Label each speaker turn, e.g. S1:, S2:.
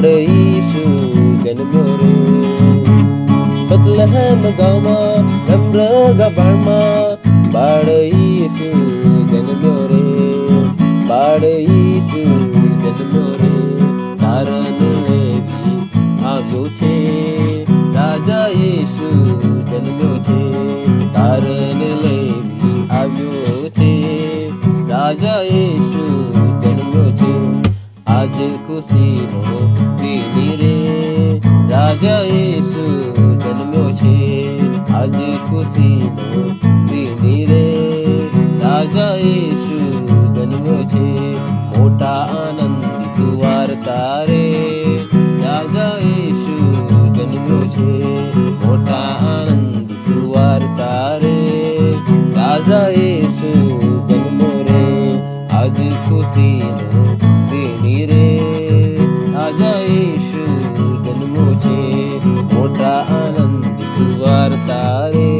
S1: બાળ ઈસુ જન્મ્યો રે. બેથલેહેમ ગામમાં નમ્ર ગભાણમાં બાળ ઈસુ જન્મ્યો રે. બાળ ઈસુ જન્મ્યો રે. કારણ લેવી આવ્યો છે, રાજા ઈસુ જન્મ્યો છે. કારણ લેવી આવ્યો છે, રાજા ઈસુ જન્મ્યો છે. આજે ખુશીનો દિન રે, રાજા ઈસુ જન્મ્યો છે. આજે ખુશીનો દિન રે, રાજા ઈસુ જન્મ્યો છે. મોટા આનંદની સુવાર્તા રે, રાજા ઈસુ જન્મ્યો છે. મોટા આનંદની સુવાર્તા રે, રાજા ઈસુ જન્મ્યો રે. આજે ખુશીનો દિન રે, રાજા ઈસુ જન્મ્યો છે. મોટા આનંદની સુવાર્તા રે,